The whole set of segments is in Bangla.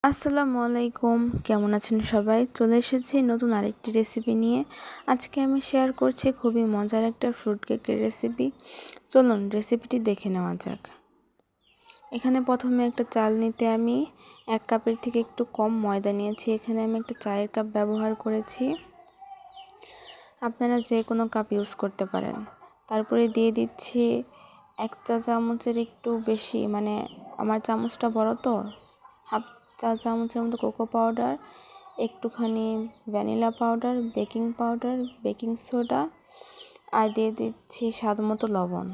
আসসালামু আলাইকুম, কেমন আছেন সবাই? চলে এসেছি নতুন আরেকটি রেসিপি নিয়ে। আজকে আমি শেয়ার করছি খুবই মজার একটা ফ্রুট কেকের রেসিপি। চলুন রেসিপিটি দেখে নেওয়া যাক। এখানে প্রথমে একটা চাল নিতে আমি 1 কাপের থেকে একটু কম ময়দা নিয়েছি। এখানে আমি একটা চায়ের কাপ ব্যবহার করেছি, আপনারা যে কোনো কাপ ইউজ করতে পারেন। তারপরে দিয়ে দিচ্ছি 1 চা চামচের একটু বেশি, মানে আমার চামচটা বড় তো, হাফ চা চামচের মতো কোকো পাউডার, একটুখানি vanilla powder, baking powder, baking soda আর দিয়ে দিচ্ছি স্বাদ মতো লবণ।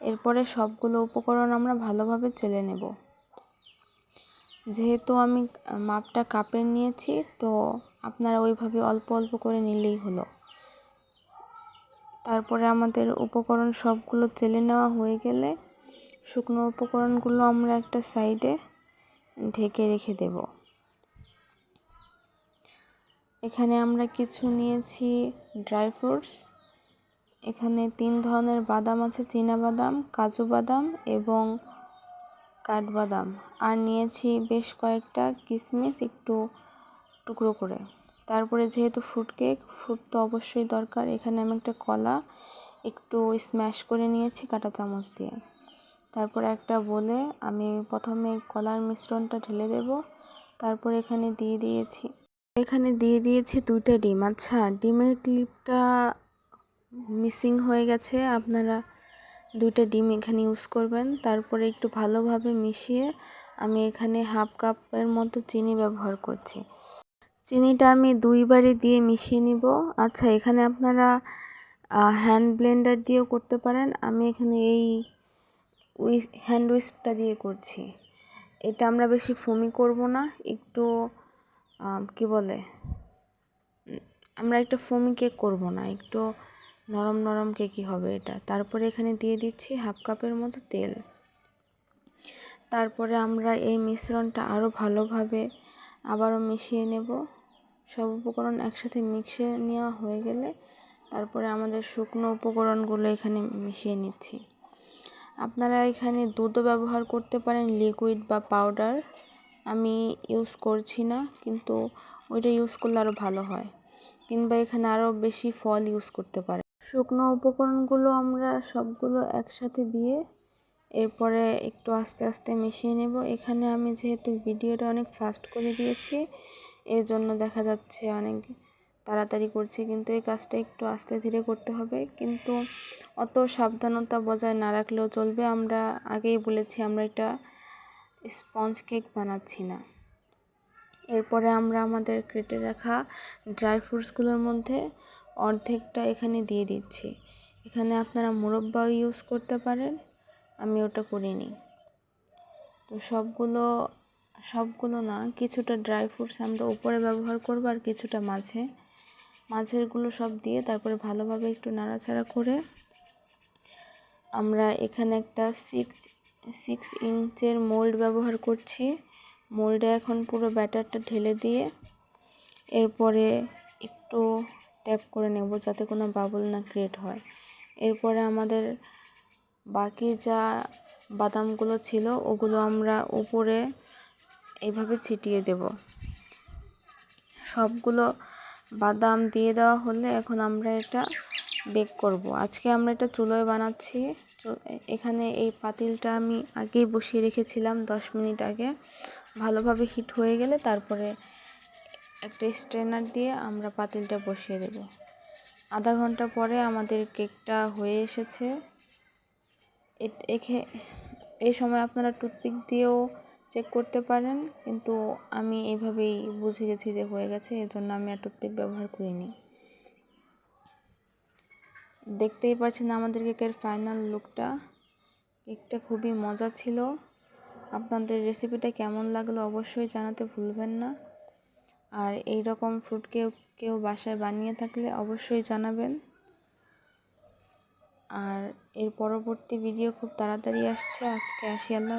এরপরে সবগুলো উপকরণ আমরা ভালোভাবে চেলে নেব। যেহেতু আমি মাপটা কাপের নিয়েছি, তো আপনারা ওইভাবে অল্প অল্প করে নিলেই হলো। তারপরে আমাদের উপকরণ সবগুলো চেলে নেওয়া হয়ে গেলে শুকনো উপকরণগুলো আমরা একটা সাইডে ঢেকে রেখে দেব। এখানে আমরা কিছু নিয়েছি ড্রাই ফ্রুটস। এখানে 3 ধরনের বাদাম আছে, চীনা বাদাম, কাজু বাদাম এবং কাঠবাদাম। আর নিয়েছি বেশ কয়েকটা কিশমিশ একটু টুকরো করে। তারপরে যেহেতু ফ্রুট তো অবশ্যই দরকার, এখানে আমি একটা কলা একটু স্ম্যাশ করে নিয়েছি কাঁটা চামচ দিয়ে। তারপরে একটা বলে আমি প্রথমে কলার মিশ্রণটা ঢেলে দেব। তারপর এখানে দিয়ে দিয়েছি 2টা ডিম। আচ্ছা, ডিমের ক্লিপটা মিসিং হয়ে গেছে, আপনারা 2টা ডিম এখানে ইউজ করবেন। তারপরে একটু ভালোভাবে মিশিয়ে আমি এখানে হাফ কাপের মতো চিনি ব্যবহার করছি। চিনিটা আমি 2 বারে দিয়ে মিশিয়ে নিব। আচ্ছা, এখানে আপনারা হ্যান্ড ব্লেন্ডার দিয়েও করতে পারেন। আমি এখানে এই হ্যান্ড উইস্কটা দিয়ে করছি। এটা আমরা বেশি ফোমি করব না, একটু আমরা একটা ফোমি কেক করব না, একটু নরম নরম কেকই হবে এটা। তারপরে এখানে দিয়ে দিচ্ছি হাফ কাপের মতো তেল। তারপরে আমরা এই মিশ্রণটা আরও ভালোভাবে আবারও মিশিয়ে নেব। সব উপকরণ একসাথে মিশিয়ে নেওয়া হয়ে গেলে তারপরে আমাদের শুকনো উপকরণগুলো এখানে মিশিয়ে নিচ্ছি। আপনারা এখানে দুধও ব্যবহার করতে পারেন, লিকুইড বা পাউডার। আমি ইউজ করছি না, কিন্তু ওইটা ইউজ করলে আরও ভালো হয়। কিংবা এখানে আরও বেশি ফল ইউজ করতে পারেন। শুকনো উপকরণগুলো আমরা সবগুলো একসাথে দিয়ে এরপরে একটু আস্তে আস্তে মিশিয়ে নেব। এখানে আমি যেহেতু ভিডিওটা অনেক ফাস্ট করে দিয়েছি, এর জন্য দেখা যাচ্ছে অনেক তাড়াতাড়ি করছি, কিন্তু এই কাজটা একটু আস্তে ধীরে করতে হবে। কিন্তু অত সাবধানতা বজায় না রাখলেও চলবে। আমরা আগেই বলেছি আমরা এটা স্পঞ্জ কেক বানাচ্ছি না। এরপরে আমরা আমাদের কেটে রাখা ড্রাই ফ্রুটসগুলোর মধ্যে অর্ধেকটা এখানে দিয়ে দিচ্ছি। এখানে আপনারা মুরব্বাও ইউজ করতে পারেন, আমি ওটা করিনি। তো সবগুলো না, কিছুটা ড্রাই ফ্রুটস আমরা উপরে ব্যবহার করব আর কিছুটা মাঝেরগুলো সব দিয়ে তারপরে ভালোভাবে একটু নাড়াচাড়া করে আমরা এখানে একটা 6 ইঞ্চের মোল্ড ব্যবহার করছি। মোল্ডে এখন পুরো ব্যাটারটা ঢেলে দিয়ে এরপরে একটু ট্যাপ করে নেব যাতে কোনো বাবল না ক্রিয়েট হয়। এরপরে আমাদের বাকি যা বাদামগুলো ছিল ওগুলো আমরা উপরে এইভাবে ছিটিয়ে দেব। সবগুলো বাদাম দিয়ে দেওয়া হলে এখন আমরা এটা বেক করব। আজকে আমরা এটা চুলোয় বানাচ্ছি। এখানে এই পাতিলটা আমি আগেই বসিয়ে রেখেছিলাম 10 মিনিট আগে। ভালোভাবে হিট হয়ে গেলে তারপরে একটা স্ট্রেনার দিয়ে আমরা পাতিলটা বসিয়ে দেব। আধা ঘন্টা পরে আমাদের কেকটা হয়ে এসেছে। এই সময় আপনারা টুথপিক দিয়েও চেক করতে পারেন, কিন্তু আমি এইভাবেই বুঝে গেছি যে হয়ে গেছে, এর জন্য আমি আর টুথপিক ব্যবহার করিনি। দেখতেই পাচ্ছেন আমাদের কেকের ফাইনাল লুকটা। কেকটা খুবই মজা ছিল। আপনাদের রেসিপিটা কেমন লাগলো অবশ্যই জানাতে ভুলবেন না। আর এই রকম ফ্রুট কেউ বাসায় বানিয়ে থাকলে অবশ্যই জানাবেন। আর এর পরবর্তী ভিডিও খুব তাড়াতাড়ি আসছে। আজকে আসি, আল্লাহ।